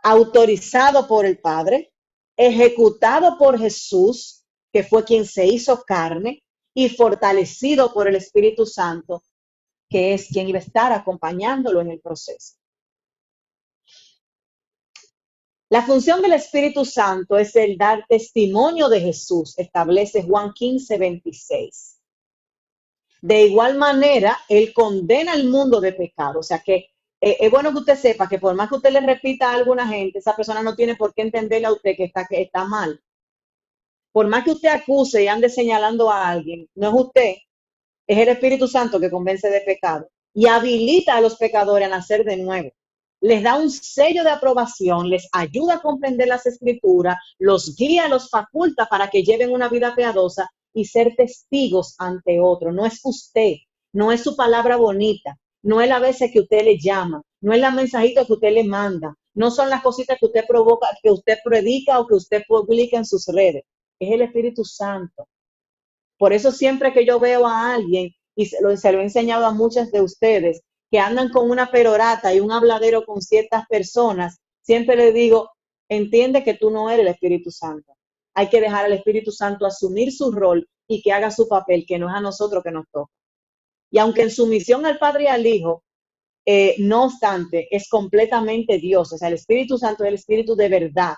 autorizado por el Padre, ejecutado por Jesús, que fue quien se hizo carne, y fortalecido por el Espíritu Santo, que es quien iba a estar acompañándolo en el proceso. La función del Espíritu Santo es el dar testimonio de Jesús, establece Juan 15:26. De igual manera, Él condena al mundo de pecado. O sea que es bueno que usted sepa que por más que usted le repita a alguna gente, esa persona no tiene por qué entenderle a usted que está mal. Por más que usted acuse y ande señalando a alguien, no es usted, es el Espíritu Santo que convence de pecado y habilita a los pecadores a nacer de nuevo. Les da un sello de aprobación, les ayuda a comprender las escrituras, los guía, los faculta para que lleven una vida piadosa y ser testigos ante otro. No es usted, no es su palabra bonita, no es la veces que usted le llama, no es la mensajita que usted le manda, no son las cositas que usted provoca, que usted predica o que usted publica en sus redes. Es el Espíritu Santo. Por eso siempre que yo veo a alguien, y se lo he enseñado a muchas de ustedes, que andan con una perorata y un habladero con ciertas personas, siempre les digo, entiende que tú no eres el Espíritu Santo. Hay que dejar al Espíritu Santo asumir su rol y que haga su papel, que no es a nosotros que nos toca. Y aunque en sumisión al Padre y al Hijo, no obstante, es completamente Dios. O sea, el Espíritu Santo es el Espíritu de verdad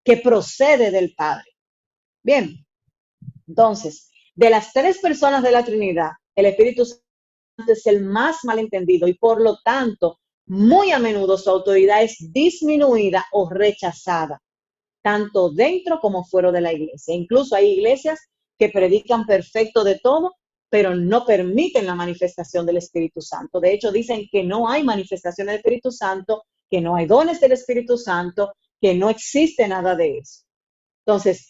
que procede del Padre. Bien, entonces, de las tres personas de la Trinidad, el Espíritu Santo es el más malentendido y por lo tanto, muy a menudo su autoridad es disminuida o rechazada, tanto dentro como fuera de la iglesia. Incluso hay iglesias que predican perfecto de todo, pero no permiten la manifestación del Espíritu Santo. De hecho, dicen que no hay manifestación del Espíritu Santo, que no hay dones del Espíritu Santo, que no existe nada de eso. Entonces,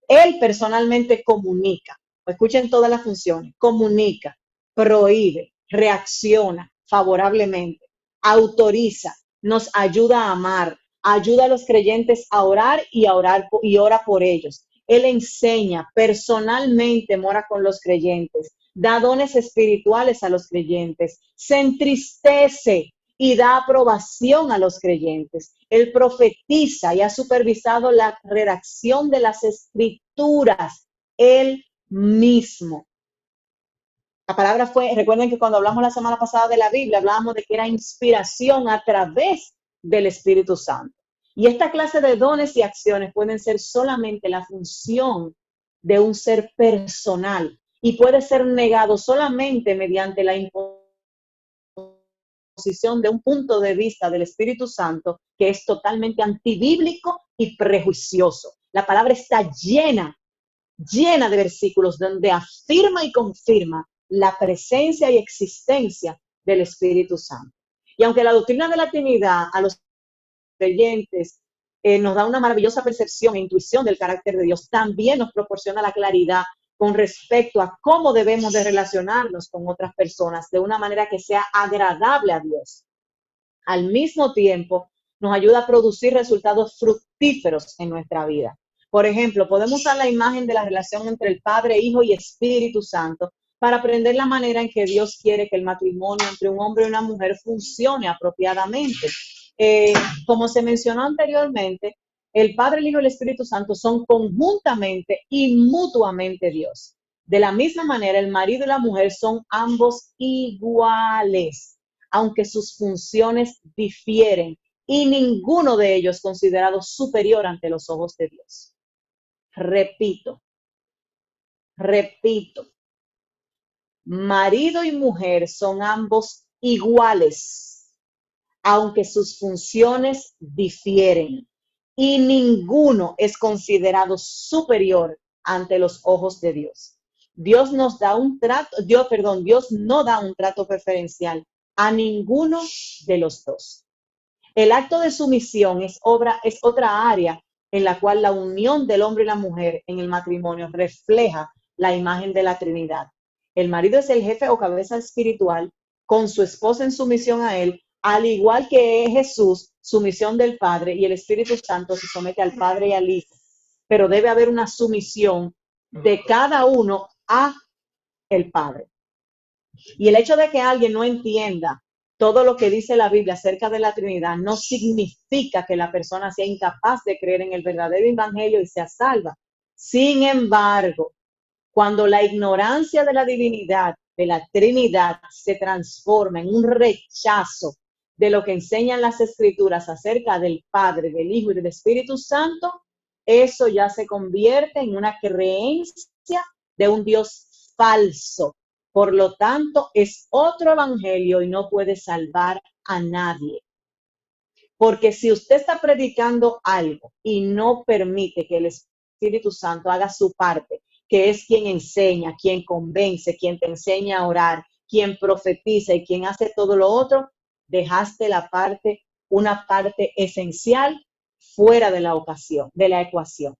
él personalmente comunica, escuchen todas las funciones, comunica, prohíbe, reacciona favorablemente, autoriza, nos ayuda a amar, ayuda a los creyentes a orar y ora por ellos. Él enseña, personalmente mora con los creyentes, da dones espirituales a los creyentes, se entristece y da aprobación a los creyentes. Él profetiza y ha supervisado la redacción de las escrituras él mismo. La palabra fue, recuerden que cuando hablamos la semana pasada de la Biblia, hablábamos de que era inspiración a través del Espíritu Santo. Y esta clase de dones y acciones pueden ser solamente la función de un ser personal y puede ser negado solamente mediante la imposición de un punto de vista del Espíritu Santo que es totalmente antibíblico y prejuicioso. La palabra está llena de versículos donde afirma y confirma la presencia y existencia del Espíritu Santo. Y aunque la doctrina de la Trinidad a los creyentes nos da una maravillosa percepción e intuición del carácter de Dios, también nos proporciona la claridad con respecto a cómo debemos de relacionarnos con otras personas de una manera que sea agradable a Dios. Al mismo tiempo, nos ayuda a producir resultados fructíferos en nuestra vida. Por ejemplo, podemos usar la imagen de la relación entre el Padre, Hijo y Espíritu Santo para aprender la manera en que Dios quiere que el matrimonio entre un hombre y una mujer funcione apropiadamente. Como se mencionó anteriormente, el Padre, el Hijo y el Espíritu Santo son conjuntamente y mutuamente Dios. De la misma manera, el marido y la mujer son ambos iguales, aunque sus funciones difieren, y ninguno de ellos considerado superior ante los ojos de Dios. Repito, repito, marido y mujer son ambos iguales, aunque sus funciones difieren, y ninguno es considerado superior ante los ojos de Dios. Dios nos da un trato, Dios no da un trato preferencial a ninguno de los dos. El acto de sumisión es otra área en la cual la unión del hombre y la mujer en el matrimonio refleja la imagen de la Trinidad. El marido es el jefe o cabeza espiritual, con su esposa en sumisión a él, al igual que Jesús, sumisión del Padre, y el Espíritu Santo se somete al Padre y al Hijo. Pero debe haber una sumisión de cada uno a el Padre. Y el hecho de que alguien no entienda todo lo que dice la Biblia acerca de la Trinidad no significa que la persona sea incapaz de creer en el verdadero evangelio y sea salva. Sin embargo, cuando la ignorancia de la divinidad, de la Trinidad, se transforma en un rechazo de lo que enseñan las Escrituras acerca del Padre, del Hijo y del Espíritu Santo, eso ya se convierte en una creencia de un Dios falso. Por lo tanto, es otro evangelio y no puede salvar a nadie. Porque si usted está predicando algo y no permite que el Espíritu Santo haga su parte, que es quien enseña, quien convence, quien te enseña a orar, quien profetiza y quien hace todo lo otro, dejaste una parte esencial fuera de la ecuación.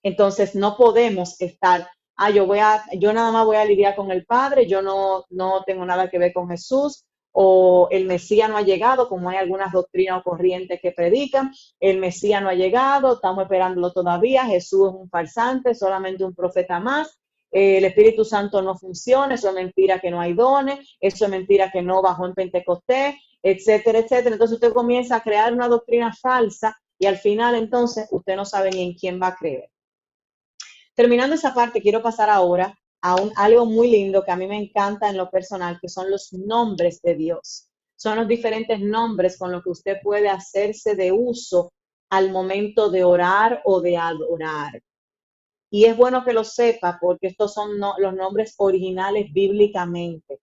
Entonces no podemos estar, yo nada más voy a lidiar con el Padre, yo no tengo nada que ver con Jesús, o el Mesías no ha llegado, como hay algunas doctrinas o corrientes que predican, el Mesías no ha llegado, estamos esperándolo todavía, Jesús es un farsante, solamente un profeta más, el Espíritu Santo no funciona, eso es mentira que no hay dones, eso es mentira que no bajó en Pentecostés, etcétera, etcétera. Entonces usted comienza a crear una doctrina falsa y al final entonces usted no sabe ni en quién va a creer. Terminando esa parte, quiero pasar ahora a algo muy lindo que a mí me encanta en lo personal, que son los nombres de Dios. Son los diferentes nombres con los que usted puede hacerse de uso al momento de orar o de adorar. Y es bueno que lo sepa porque estos son los nombres originales bíblicamente.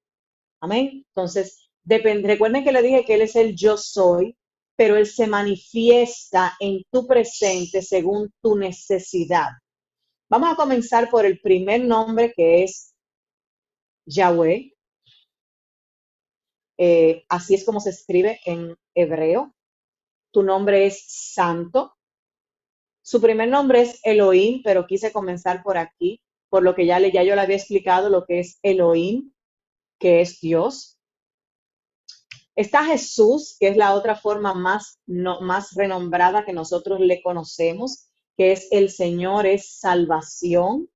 Amén. Entonces, recuerden que le dije que Él es el yo soy, pero Él se manifiesta en tu presente según tu necesidad. Vamos a comenzar por el primer nombre, que es Yahweh. Así es como se escribe en hebreo. Tu nombre es santo. Su primer nombre es Elohim, pero quise comenzar por aquí, por lo que ya yo le había explicado lo que es Elohim, que es Dios. Está Jesús, que es la otra forma más renombrada que nosotros le conocemos, que es el Señor, es salvación.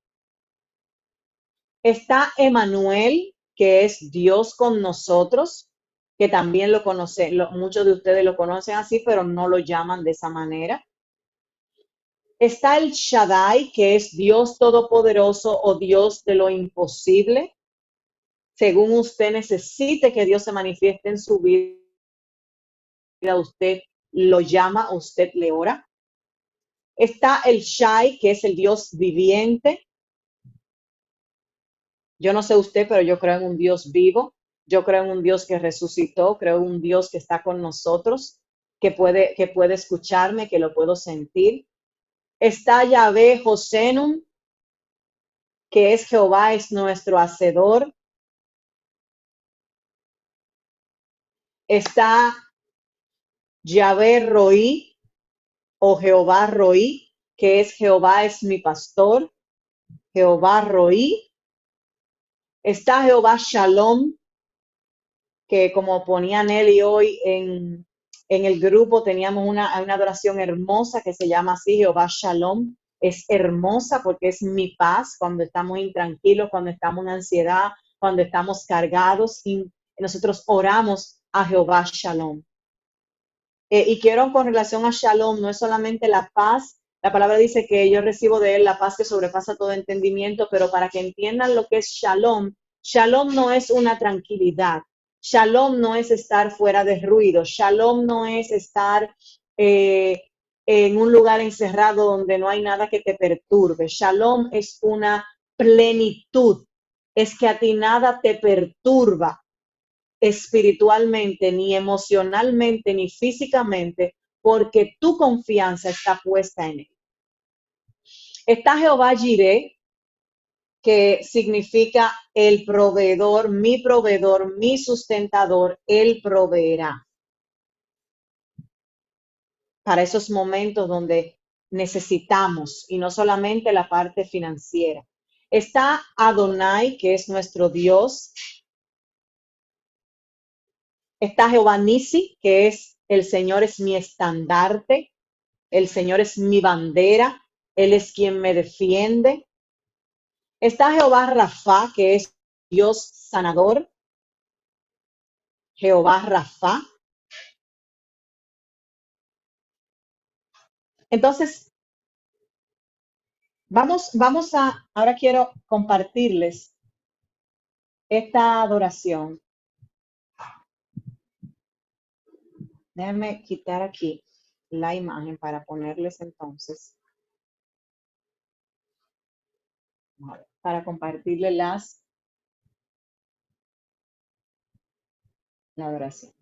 Está Emmanuel, que es Dios con nosotros, que también lo conocen, muchos de ustedes lo conocen así, pero no lo llaman de esa manera. Está el Shaddai, que es Dios todopoderoso o Dios de lo imposible. Según usted necesite que Dios se manifieste en su vida, usted lo llama, usted le ora. Está el Shai, que es el Dios viviente. Yo no sé usted, pero yo creo en un Dios vivo. Yo creo en un Dios que resucitó, creo en un Dios que está con nosotros, que puede escucharme, que lo puedo sentir. Está Yahvé Josenum, que es Jehová, es nuestro hacedor. Está Yahvé Roí o Jehová Roí, que es Jehová es mi pastor. Jehová Roí. Está Jehová Shalom, que como ponía Nelly hoy en el grupo, teníamos una adoración hermosa que se llama así, Jehová Shalom. Es hermosa porque es mi paz cuando estamos intranquilos, cuando estamos en ansiedad, cuando estamos cargados, y nosotros oramos a Jehová Shalom. Y quiero, con relación a Shalom, no es solamente la paz La palabra dice que yo recibo de Él la paz que sobrepasa todo entendimiento, pero para que entiendan lo que es shalom, shalom no es una tranquilidad, shalom no es estar fuera de ruido, shalom no es estar eh, en un lugar encerrado donde no hay nada que te perturbe. Shalom es una plenitud, es que a ti nada te perturba espiritualmente, ni emocionalmente, ni físicamente, porque tu confianza está puesta en Él. Está Jehová Jireh, que significa el proveedor, mi sustentador, Él proveerá para esos momentos donde necesitamos y no solamente la parte financiera. Está Adonai, que es nuestro Dios. Está Jehová Nisi, que es el Señor es mi estandarte, el Señor es mi bandera, Él es quien me defiende. Está Jehová Rafa, que es Dios sanador, Jehová Rafa. Entonces, ahora quiero compartirles esta adoración. Déjenme quitar aquí la imagen para ponerles entonces, para compartirles la adoración.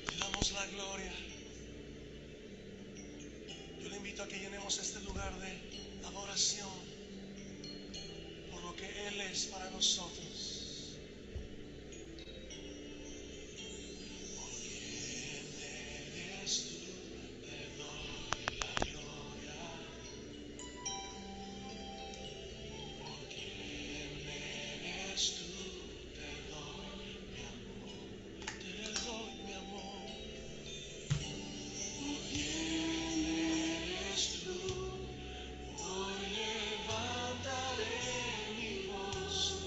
Te damos la gloria. Yo le invito a que llenemos este lugar de adoración por lo que Él es para nosotros. ¿Quién eres tú? Te doy la gloria. ¿Quién eres tú? Te doy mi amor. Te doy mi amor. ¿Quién eres tú? Hoy levantaré mi voz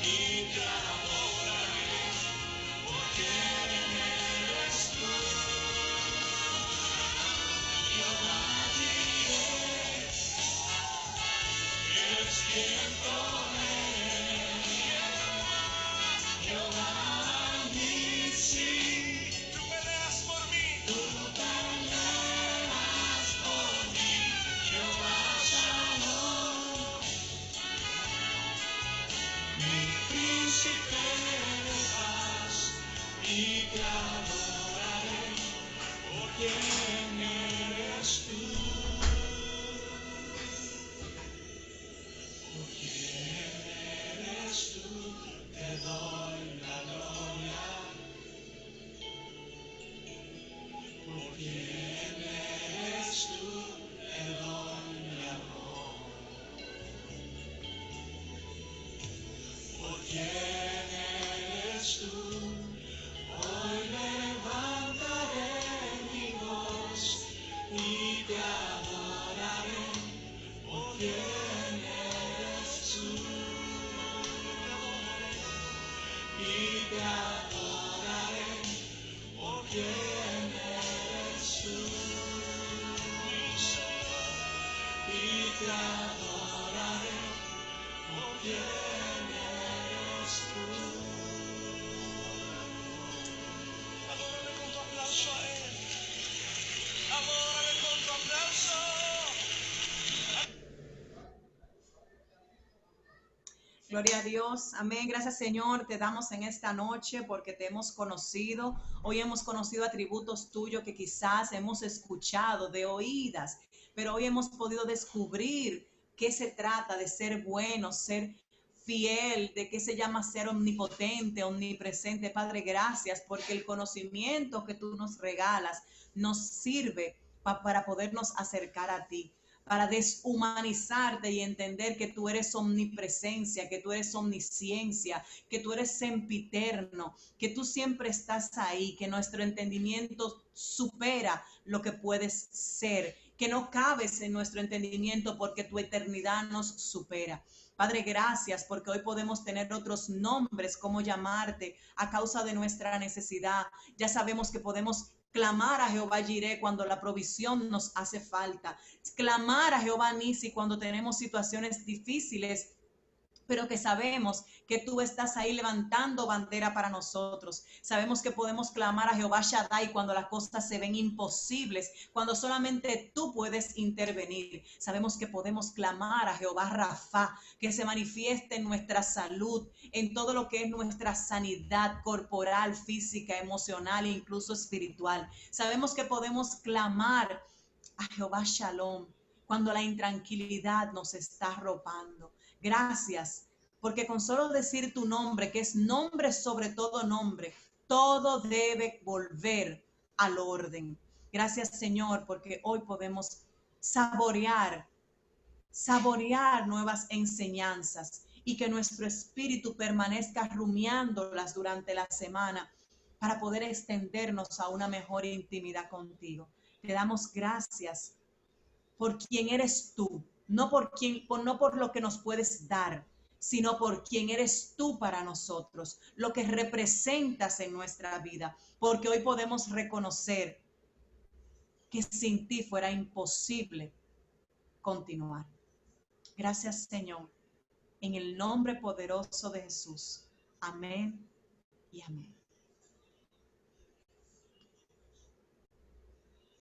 y te adoraré, porque eres tú. Jehová diré, eres quien provee. Jehová Nissi, tú peleas por mí. Tú peleas por mí. Jehová Shalom, mi príncipe de paz, y te adoraré, porque eres tú. Porque eres tú, te doy la gloria. Porque eres tú, te doy mi amor. Porque eres tú, hoy levantaré mi voz y te adoraré. Porque eres tú, y te adoraré. Porque eres tú, mi Señor, y te adoraré. Porque eres tú. Adórale con tu aplauso a Él. Adórale con tu aplauso. Gloria a Dios, amén. Gracias, Señor, te damos en esta noche porque te hemos conocido. Hoy hemos conocido atributos tuyos que quizás hemos escuchado de oídas, pero hoy hemos podido descubrir qué se trata de ser bueno, ser fiel, de qué se llama ser omnipotente, omnipresente. Padre, gracias porque el conocimiento que tú nos regalas nos sirve para podernos acercar a ti, para deshumanizarte y entender que tú eres omnipresencia, que tú eres omnisciencia, que tú eres sempiterno, que tú siempre estás ahí, que nuestro entendimiento supera lo que puedes ser, que no cabes en nuestro entendimiento porque tu eternidad nos supera. Padre, gracias porque hoy podemos tener otros nombres, como llamarte a causa de nuestra necesidad. Ya sabemos que podemos clamar a Jehová Jireh cuando la provisión nos hace falta, clamar a Jehová Nissi cuando tenemos situaciones difíciles, pero que sabemos que tú estás ahí levantando bandera para nosotros. Sabemos que podemos clamar a Jehová Shaddai cuando las cosas se ven imposibles, cuando solamente tú puedes intervenir. Sabemos que podemos clamar a Jehová Rafa, que se manifieste en nuestra salud, en todo lo que es nuestra sanidad corporal, física, emocional e incluso espiritual. Sabemos que podemos clamar a Jehová Shalom cuando la intranquilidad nos está arropando. Gracias, porque con solo decir tu nombre, que es nombre sobre todo nombre, todo debe volver al orden. Gracias, Señor, porque hoy podemos saborear nuevas enseñanzas y que nuestro espíritu permanezca rumiándolas durante la semana para poder extendernos a una mejor intimidad contigo. Te damos gracias por quien eres tú, no por lo que nos puedes dar, sino por quien eres tú para nosotros, lo que representas en nuestra vida, porque hoy podemos reconocer que sin ti fuera imposible continuar. Gracias, Señor, en el nombre poderoso de Jesús. Amén y amén.